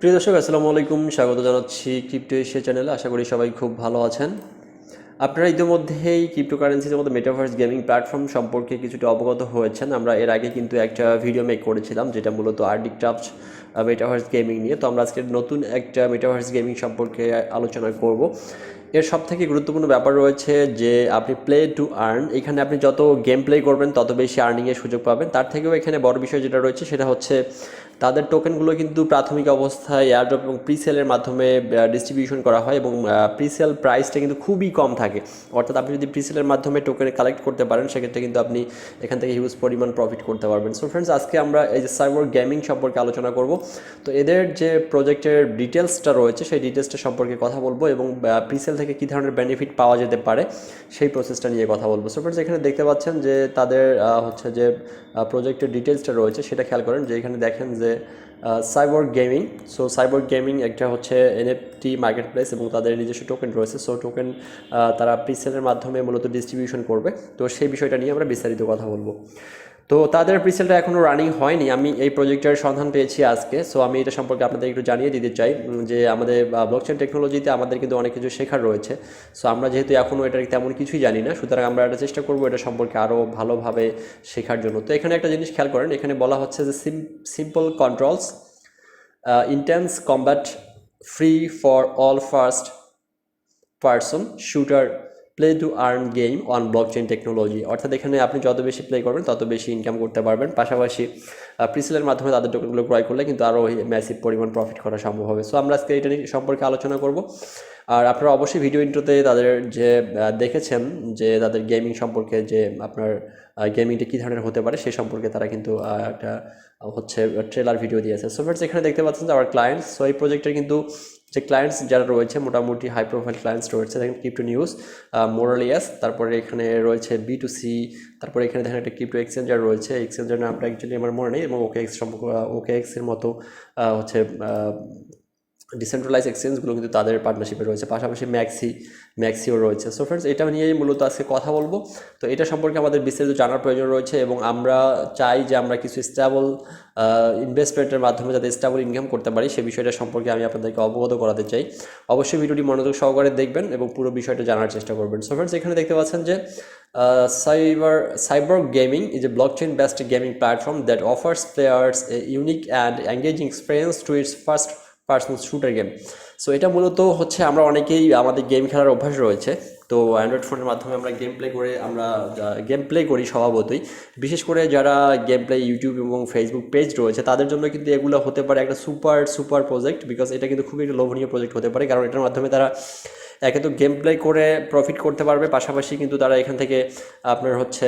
প্রিয় দর্শক আসসালামু আলাইকুম, স্বাগত জানাচ্ছি ক্রিপ্টো এশিয়া চ্যানেলে। আশা করি সবাই খুব ভালো আছেন। আপনারা ইতিমধ্যেই ক্রিপ্টোকারেন্সির মধ্যে মেটাভার্স গেমিং প্ল্যাটফর্ম সম্পর্কে কিছুটা অবগত হয়েছেন। আমরা এর আগে কিন্তু একটা ভিডিও মেক করেছিলাম যেটা মূলত আর্ডিক্রাফট মেটাভার্স গেমিং নিয়ে। তো আমরা আজকে নতুন একটা মেটাভার্স গেমিং সম্পর্কে আলোচনা করব। এর সবথেকে গুরুত্বপূর্ণ ব্যাপার রয়েছে যে আপনি প্লে টু আর্ন। এখানে আপনি যত গেম প্লে করবেন তত বেশি আর্নিংয়ের সুযোগ পাবেন। তার থেকেও এখানে বড় বিষয় যেটা রয়েছে সেটা হচ্ছে তাদের টোকেনগুলো কিন্তু প্রাথমিক অবস্থায় এয়ারড্রপ এবং প্রিসেলের মাধ্যমে ডিস্ট্রিবিউশন করা হয় এবং প্রিসেল প্রাইসটা কিন্তু খুবই কম থাকে। অর্থাৎ আপনি যদি প্রিসেলের মাধ্যমে টোকেন কালেক্ট করতে পারেন সেক্ষেত্রে কিন্তু আপনি এখান থেকে হিউজ পরিমাণ প্রফিট করতে পারবেন। সো ফ্রেন্ডস, আজকে আমরা এই যে সাইবর গেমিং সম্পর্কে আলোচনা করব। তো এদের যে প্রজেক্টের ডিটেলসটা রয়েছে সেই ডিটেলসটা সম্পর্কে কথা বলবো এবং প্রিসেল থেকে কী ধরনের বেনিফিট পাওয়া যেতে পারে সেই প্রসেসটা নিয়ে কথা বলবো। সো ফ্রেন্ডস, এখানে দেখতে পাচ্ছেন যে তাদের হচ্ছে যে প্রজেক্টের ডিটেলসটা রয়েছে সেটা খেয়াল করেন যে এখানে দেখেন যে সাইবর্গ গেমিং। সো সাইবর্গ গেমিং একটা হচ্ছে এনএফটি মার্কেট প্লেস এবং তাদের নিজস্ব টোকেন রয়েছে। সো টোকেন তারা প্রিসেলের মাধ্যমে মূলত ডিস্ট্রিবিউশন করবে। তো সেই বিষয়টা নিয়ে আমরা বিস্তারিত কথা বলবো। তো তাদের প্রিসেলটা এখনও রানিং হয়নি, আমি এই প্রজেক্টের সন্ধান পেয়েছি আজকে। সো আমি এটা সম্পর্কে আপনাদের একটু জানিয়ে দিতে চাই যে আমাদের ব্লকচেন টেকনোলজিতে আমাদের কিন্তু অনেক কিছু শেখার রয়েছে। সো আমরা যেহেতু এখনও এটা তেমন কিছুই জানি না, সুতরাং আমরা এটা চেষ্টা করবো এটা সম্পর্কে আরও ভালোভাবে শেখার জন্য। তো এখানে একটা জিনিস খেয়াল করেন, এখানে বলা হচ্ছে যে simple controls, intense combat, free for all first person shooter play to earn game on blockchain technology. অর্থাৎ এখানে আপনি যত বেশি প্লে করবেন তত বেশি ইনকাম করতে পারবেন। পাশাপাশি প্রিসেলের মাধ্যমে তাদের টোকেনগুলো ক্রয় করলে কিন্তু আরও ম্যাসিভ পরিমাণ প্রফিট করা সম্ভব হবে। সো আমরা আজকে এটা সম্পর্কে আলোচনা করব। আর আপনারা অবশ্যই ভিডিও ইন্ট্রোতে তাদের যে দেখেছেন যে তাদের গেমিং সম্পর্কে যে আপনার গেমিংটা কী ধরনের হতে পারে সেই সম্পর্কে তারা কিন্তু একটা হচ্ছে ট্রেলার ভিডিও দিয়েছে। সো ফ্রেন্ডস, এখানে দেখতে পাচ্ছেন যে আমার ক্লায়েন্টস। সো এই প্রজেক্টের কিন্তু যে ক্লায়েন্টস যারা রয়েছে মোটামুটি হাই প্রোফাইল ক্লায়েন্টস রয়েছে। দেখেন ক্রিপ্টো নিউজ, মোরালিয়াস, তারপরে এখানে রয়েছে B2C, তারপরে এখানে দেখেন একটা ক্রিপ্টো এক্সচেঞ্জার রয়েছে। এক্সচেঞ্জার নামটা অ্যাকচুয়ালি আমার মনে নেই এবং OKX সম্পর্কে OKX এর মতো হচ্ছে ডিসেন্ট্রালাইজ এক্সচেঞ্জগুলো কিন্তু তাদের পার্টনারশিপে রয়েছে। পাশাপাশি ম্যাক্সিও রয়েছে। সো ফ্রেন্ডস, এটা নিয়েই মূলত আজকে কথা বলবো। তো এটা সম্পর্কে আমাদের বিস্তারিত জানার প্রয়োজন রয়েছে এবং আমরা চাই যে আমরা কিছু স্টেবল ইনভেস্টমেন্টের মাধ্যমে যাতে স্টেবল ইনকাম করতে পারি সেই বিষয়টা সম্পর্কে আমি আপনাদেরকে অবগত করাতে চাই। অবশ্যই ভিডিওটি মনোযোগ সহকারে দেখবেন এবং পুরো বিষয়টা জানার চেষ্টা করবেন। সো ফ্রেন্ডস, এখানে দেখতে পাচ্ছেন যে Cyborggaming is a blockchain-based gaming platform that offers players a unique and engaging experience to its first personal shooter game. So এটা মূলত হচ্ছে আমরা অনেকেই আমাদের গেম খেলার অভ্যাস রয়েছে। তো অ্যান্ড্রয়েড ফোনের মাধ্যমে আমরা গেম প্লে করি স্বভাবতই। বিশেষ করে যারা গেম প্লে ইউটিউব এবং ফেসবুক পেজ রয়েছে তাদের জন্য কিন্তু এগুলো হতে পারে একটা সুপার প্রজেক্ট। বিকজ এটা কিন্তু খুবই একটা লোভনীয় প্রজেক্ট হতে পারে, কারণ এটার মাধ্যমে তারা একে তো গেম প্লে করে প্রফিট করতে পারবে, পাশাপাশি কিন্তু তারা এখান থেকে আপনার হচ্ছে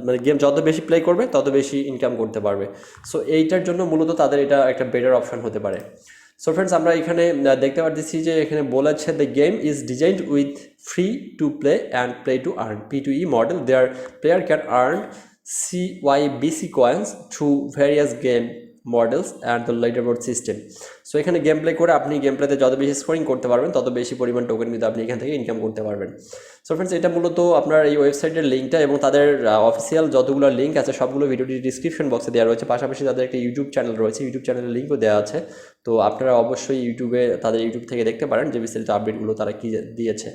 মানে গেম যত বেশি প্লে করবে তত বেশি ইনকাম করতে পারবে। সো এইটার জন্য মূলত তাদের এটা একটা বেটার অপশন হতে পারে। সো ফ্রেন্ডস, আমরা এখানে দেখতে পাচ্ছি যে এখানে বলেছে the game is designed with free to play and play to earn P2E model. There player can earn CYBC coins through various game models and the leaderboard system. So এখানে game play করে আপনি game প্লেতে যত বেশি scoring করতে পারবেন তত বেশি পরিমাণ টোকেন কিন্তু আপনি এখান থেকে ইনকাম করতে পারবেন। সো ফ্রেন্ডস, এটা মূলত আপনার এই ওয়েবসাইটের লিঙ্কটা এবং তাদের অফিসিয়াল যতগুলো লিঙ্ক আছে সবগুলো ভিডিওটি ডিসক্রিপশন বক্সে দেওয়া রয়েছে। পাশাপাশি তাদের একটা ইউটিউব চ্যানেল রয়েছে, ইউটিউব চ্যানেলের লিঙ্কও দেওয়া আছে। তো আপনারা অবশ্যই তাদের ইউটিউব থেকে দেখতে পারেন যে বিস্তারিত আপডেটগুলো তারা কী দিয়েছে।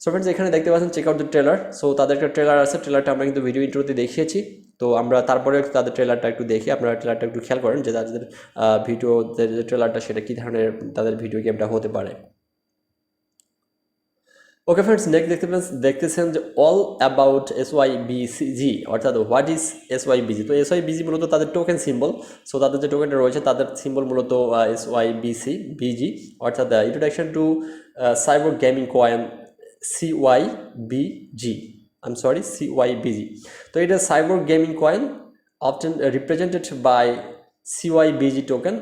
সো ফ্রেন্ডস, এখানে দেখতে পাচ্ছেন check out the trailer. So তাদের একটা ট্রেলার আছে, ট্রেলারটা আমরা কিন্তু ভিডিও ইন্ট্রোতে দেখিয়েছি। তো আমরা তারপরে তাদের ট্রেলারটা একটু দেখি। আপনারা ট্রেলারটা একটু খেয়াল করেন যে তাদের ভিডিও যে ট্রেলারটা সেটা কী ধরনের তাদের ভিডিও গেমটা হতে পারে। ওকে ফ্রেন্ডস, নেক্সট দেখতেছেন যে অল অ্যাবাউট SYBG, অর্থাৎ হোয়াট ইজ SYBG। তো SYBG মূলত তাদের টোকেন সিম্বল। সো তাদের যে টোকেনটা রয়েছে তাদের সিম্বল মূলত SYBG, অর্থাৎ introduction to সাইবর্গ gaming coin CYBG। তো এটা সাইবর্গ gaming coin often represented by CYBG token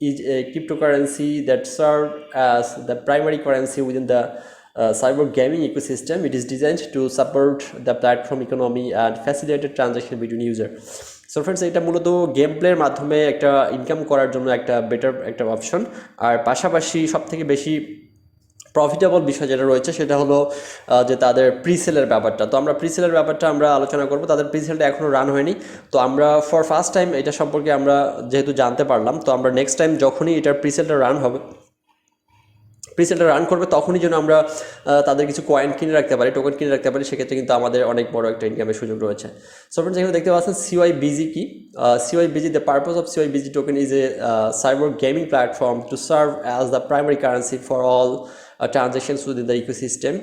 is a cryptocurrency that serves as the primary currency within the cyborg gaming ecosystem. It is designed to support the platform economy and facilitate transaction between user. So friends, এটা মূলত game প্লের মাধ্যমে একটা income করার জন্য একটা better একটা option. আর পাশাপাশি সবথেকে বেশি প্রফিটেবল বিষয় যেটা রয়েছে সেটা হলো যে তাদের প্রিসেলের ব্যাপারটা। তো আমরা প্রিসেলের ব্যাপারটা আমরা আলোচনা করব। তাদের প্রিসেলটা এখনও রান হয়নি, তো আমরা ফর ফার্স্ট টাইম এটা সম্পর্কে আমরা যেহেতু জানতে পারলাম, তো আমরা নেক্সট টাইম যখনই এটার প্রিসেলটা রান হবে, প্রিসেলটা রান করবে, তখনই যেন আমরা তাদের কিছু কয়েন কিনে রাখতে পারি, টোকেন কিনে রাখতে পারি, সেক্ষেত্রে কিন্তু আমাদের অনেক বড় একটা ইনকামের সুযোগ রয়েছে। সো ফ্রেন্ডস, এখানে দেখতে পাচ্ছেন CYBG কি। CYBG, the purpose of CYBG token is a cyborggaming platform to serve as the primary currency for all transactions within the ecosystem.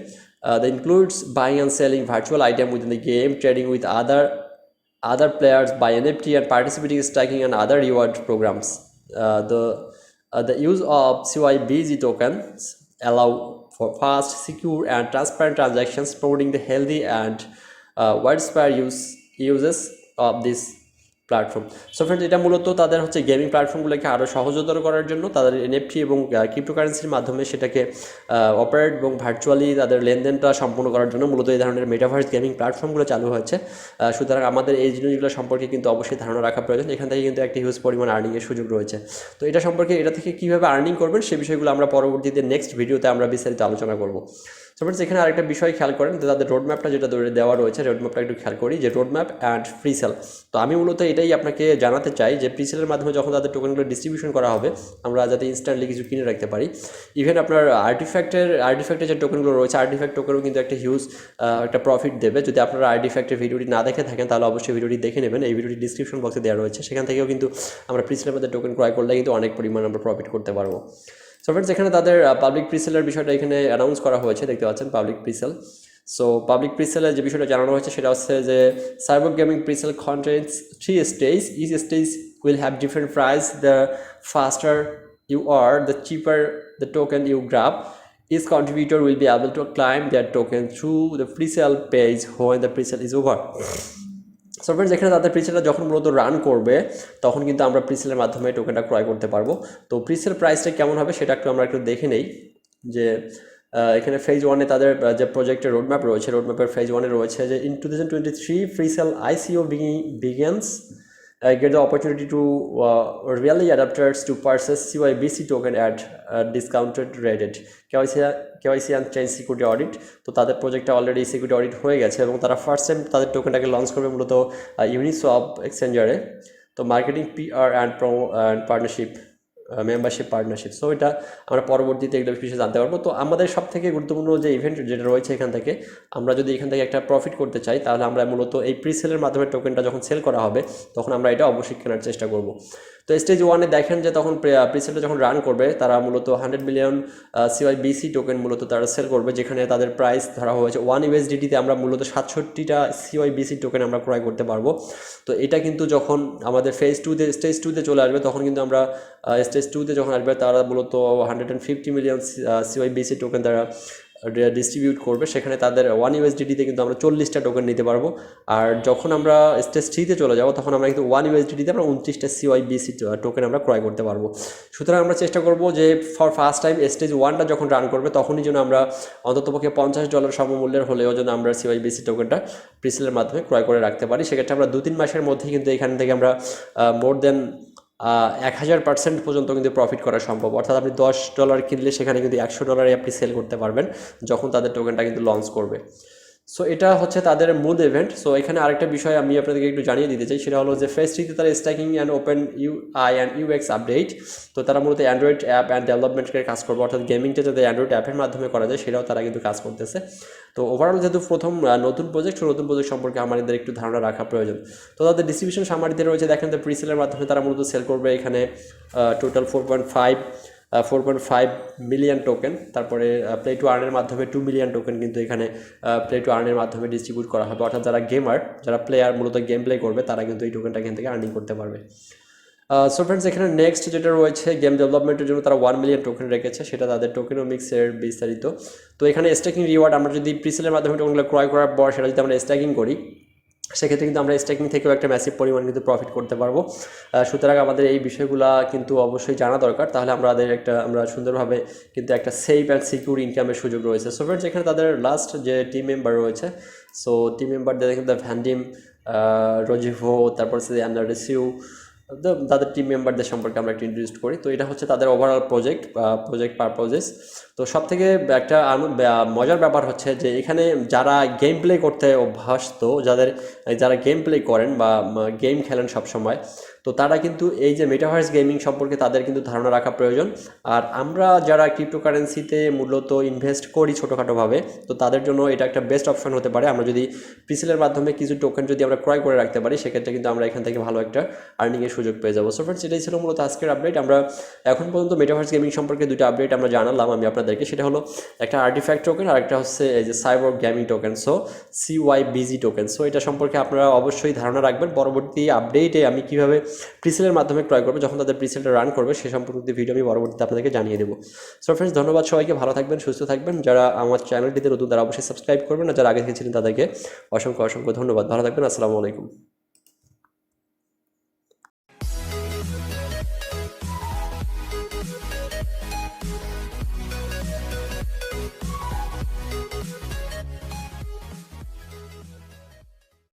That includes buying and selling virtual item within the game, trading with other players, buy NFT, and participating in staking and other reward programs. The use of CYBG tokens allow for fast, secure, and transparent transactions, promoting the healthy and widespread uses of this platform. So friends, এটা মূলত তাদের হচ্ছে gaming প্ল্যাটফর্মগুলোকে আরও সহজতর করার জন্য তাদের NFT এবং ক্রিপ্টোকারেন্সির মাধ্যমে সেটাকে অপারেট এবং ভার্চুয়ালি তাদের লেনদেনটা সম্পূর্ণ করার জন্য মূলত এই ধরনের মেটাভার্স গেমিং প্ল্যাটফর্মগুলো চালু হয়েছে। সুতরাং আমাদের এই জিনিসগুলো সম্পর্কে কিন্তু অবশ্যই ধারণা রাখা প্রয়োজন। এখান থেকে কিন্তু একটা হিউজ পরিমাণ আর্নিংয়ের সুযোগ রয়েছে। তো এটা সম্পর্কে, এটা থেকে কীভাবে আর্নিং করবেন সে বিষয়গুলো আমরা পরবর্তীতে নেক্সট ভিডিওতে আমরা বিস্তারিত আলোচনা করব। সো ফ্রেন্ডস, এখানে আরেকটা বিষয় খেয়াল করেন যে তাদের রোডম্যাপটা যেটা দেওয়া রয়েছে, রোডম্যাপটা একটু খেয়াল করি, যে রোডম্যাপ অ্যান্ড প্রিসেল। তো আমি মূলত এটাই আপনাকে জানাতে চাই যে প্রিসেলের মাধ্যমে যখন তাদের টোকেনগুলো ডিস্ট্রিবিউশন করা হবে, আমরা যাতে ইনস্ট্যান্টলি কিছু কিনে রাখতে পারি। ইভেন আপনার আর্টিফ্যাক্টের যে টোকেনগুলো রয়েছে, আর্টিফ্যাক্ট টোকেনও কিন্তু একটা হিউজ একটা প্রফিট দেবে। যদি আপনারা আর্টিফ্যাক্টের ভিডিওটি না দেখে থাকেন তাহলে অবশ্যই ভিডিওটি দেখে নেবেন। এই ভিডিওটি ডিসক্রিপশন বক্সে দেওয়া রয়েছে, সেখান থেকেও কিন্তু আমরা প্রিসেলের মধ্যে টোকেন ক্রয় করলে কিন্তু অনেক পরিমাণ আমরা প্রফিট করতে পারবো। সো ফ্রেন্ডস, এখানে তাদের পাবলিক প্রিসেলের বিষয়টা এখানে অ্যানাউন্স করা হয়েছে, দেখতে পাচ্ছেন পাবলিক প্রিসেল। সো পাবলিক প্রিসেলের যে বিষয়টা জানানো হয়েছে সেটা হচ্ছে যে cyborggaming presale contains 3 stages. Each stage will have different price. The faster you are, the cheaper the token you grab. Each contributor will be able to claim their token through the presale page when the presale is over. So friends, এখানে তাদের প্রিসেলটা যখন মূলত run করবে তখন কিন্তু আমরা প্রিসেলের মাধ্যমে টোকেনটা ক্রয় করতে পারবো। তো প্রিসেল প্রাইসটা কেমন হবে সেটা আমরা একটু দেখে নেই। যে এখানে ফেজ 1-এ তাদের যে প্রজেক্টের রোডম্যাপ রয়েছে, রোডম্যাপের ফেজ 1-এ রয়েছে যে in 2023 presale ICO begins. Get the opportunity to really adapters to purchase CYBC token at discounted rate. KYC and change security audit. তো তাদের প্রজেক্টটা অলরেডি সিকিউরিটি অডিট হয়ে গেছে এবং তারা ফার্স্ট টাইম তাদের টোকেনটাকে লঞ্চ করবে মূলত ইউনিসওয়াপ এক্সচেঞ্জারে। তো marketing, PR and partnership, membership partnership. So এটা আমরা পরবর্তীতে এগুলো বিষয়ে জানতে পারবো। তো আমাদের সব থেকে গুরুত্বপূর্ণ যে ইভেন্ট যেটা রয়েছে এখান থেকে, আমরা যদি এখান থেকে একটা প্রফিট করতে চাই তাহলে আমরা মূলত এই প্রিসেলের মাধ্যমে টোকেনটা যখন সেল করা হবে তখন আমরা এটা অবশ্যই কেনার চেষ্টা করব। তো স্টেজ 1-এ দেখেন যে তখন প্রিসেলটা যখন রান করবে তারা মূলত 100 মিলিয়ন CYBC টোকেন মূলত তারা সেল করবে, যেখানে তাদের প্রাইস ধরা হয়েছে 1 USDT-তে আমরা মূলত 67টা CYBC টোকেন আমরা ক্রয় করতে পারবো। তো এটা কিন্তু যখন আমাদের স্টেজ 2-তে চলে আসবে তখন কিন্তু আমরা স্টেজ 2-তে যখন আসবে তারা মূলত 150 মিলিয়ন CYBC টোকেন তারা ডিস্ট্রিবিউট করবে, সেখানে তাদের 1 USDT-তে কিন্তু আমরা 40টা টোকেন নিতে পারবো। আর যখন আমরা স্টেজ 3-তে চলে যাব তখন আমরা কিন্তু 1 USDT-তে আমরা 29টা CYBC টোকেন আমরা ক্রয় করতে পারবো। সুতরাং আমরা চেষ্টা করব যে ফর ফার্স্ট টাইম স্টেজ 1টা যখন রান করবে তখনই যেন আমরা অন্ততপক্ষে $50 সমমূল্যের হলেও যেন আমরা CYBC টোকেনটা প্রিসেলের মাধ্যমে ক্রয় করে রাখতে পারি। সেক্ষেত্রে আমরা 2-3 মাসের মধ্যেই কিন্তু এখান থেকে আমরা মোর দেন 1000% পর্যন্ত কিন্তু প্রফিট করা সম্ভব। অর্থাৎ আপনি $10 কিনলে সেখানে কিন্তু $100 আপনি সেল করতে পারবেন যখন তাদের টোকেনটা কিন্তু লঞ্চ করবে। সো এটা হচ্ছে তাদের মূল ইভেন্ট। সো এখানে আরেকটা বিষয় আমি আপনাদেরকে একটু জানিয়ে দিতে চাই, সেটা হলো যে ফেজ 3-তে তারা stacking and open UI and UX update. তো তারা মূলত অ্যান্ড্রয়েড অ্যাপ অ্যান্ড ডেভেলপমেন্টের কাজ করবে, অর্থাৎ গেমিংটা যাতে অ্যান্ড্রয়েড অ্যাপের মাধ্যমে করা যায় সেটাও তারা কিন্তু কাজ করতেছে। তো ওভারঅল যেহেতু প্রথম নতুন প্রজেক্ট সম্পর্কে আমাদের একটু ধারণা রাখা প্রয়োজন। তো তাদের ডিস্ট্রিবিউশন সামারিতে রয়েছে, দেখেন তো প্রিসেলের মাধ্যমে তারা মূলত সেল করবে এখানে টোটাল 4.5 মিলিয়ন টোকেন। তারপরে প্লে টু আর্নের মাধ্যমে 2 মিলিয়ন টোকেন কিন্তু এখানে প্লে টু আর্নের মাধ্যমে ডিস্ট্রিবিউট করা হবে, অর্থাৎ যারা গেমার, যারা প্লেয়ার মূলত গেম প্লে করবে তারা কিন্তু এই টোকেনটা এখান থেকে আর্নিং করতে পারবে। সো ফ্রেন্ডস, এখানে নেক্সট যেটা রয়েছে গেম ডেভেলপমেন্টের জন্য তারা 1 মিলিয়ন টোকেন রেখেছে, সেটা তাদের টোকেনোমিক্সের বিস্তারিত। তো এখানে স্ট্যাকিং রিওয়ার্ড, আমরা যদি প্রিসেলের মাধ্যমে টোকেনগুলো ক্রয় করার পর সেটা যদি আমরা স্ট্যাকিং করি সেক্ষেত্রে কিন্তু আমরা স্ট্যাকিং থেকেও একটা ম্যাসিভ পরিমাণ কিন্তু প্রফিট করতে পারবো। সুতরাং আমাদের এই বিষয়গুলো কিন্তু অবশ্যই জানা দরকার, তাহলে আমরা সুন্দরভাবে কিন্তু একটা সেফ অ্যান্ড সিকিউর ইনকামের সুযোগ রয়েছে। সো ফ্রেন্ডস, এখানে তাদের লাস্ট যে টিম মেম্বার রয়েছে, সো টিম মেম্বারদের দেখেন দ্য ভ্যান্ডিম, রোজিভো, তারপর হচ্ছে অ্যান্ডারসিউ, তাদের টিম মেম্বারদের সম্পর্কে আমরা একটু ইন্ট্রোডিউস করি। তো এটা হচ্ছে তাদের ওভারঅল প্রজেক্ট পারপোজেস। তো সব থেকে একটা মজার ব্যাপার হচ্ছে যে এখানে যারা গেম প্লে করতে অভ্যস্ত, যারা গেম প্লে করেন বা গেম খেলেন সবসময়, তো তারা কিন্তু এই যে মেটাভার্স গেমিং সম্পর্কে তাদের কিন্তু ধারণা রাখা প্রয়োজন। আর আমরা যারা ক্রিপ্টোকারেন্সিতে মূলত ইনভেস্ট করি ছোটোখাটোভাবে, তো তাদের জন্য এটা একটা বেস্ট অপশন হতে পারে। আমরা যদি প্রিসেলের মাধ্যমে কিছু টোকেন যদি আমরা ক্রয় করে রাখতে পারি, সেক্ষেত্রে কিন্তু আমরা এখান থেকে ভালো একটা আর্নিংয়ের সুযোগ পেয়ে যাবো। সো ফ্রেন্ডস, এটাই ছিল মূলত আজকের আপডেট। আমরা এখন পর্যন্ত মেটাভার্স গেমিং সম্পর্কে দুটো আপডেট আমরা জানালাম আমি আপনাদেরকে। সেটা হলো একটা আর্টিফ্যাক্ট টোকেন আর একটা হচ্ছে এই যে সাইবর্গ gaming token, so CYBG token. So এটা সম্পর্কে আপনারা অবশ্যই ধারণা রাখবেন। পরবর্তী আপডেটে আমি কীভাবে প্রিসেলের মাধ্যমে ক্রয় করবো, যখন তাদের প্রিসেলটা রান করবে, সে সম্পর্কিত ভিডিও আমি পরবর্তীতে আপনাদেরকে জানিয়ে দেবো। সো ফ্রেন্ডস, ধন্যবাদ সবাইকে, ভালো থাকবেন, সুস্থ থাকবেন। যারা আমার চ্যানেলটিতে নতুন তারা অবশ্যই সাবস্ক্রাইব করবেন, আর যারা আগে থেকে ছিলেন তাদেরকে অসংখ্য ধন্যবাদ। ভালো থাকবেন, আসসালামু আলাইকুম।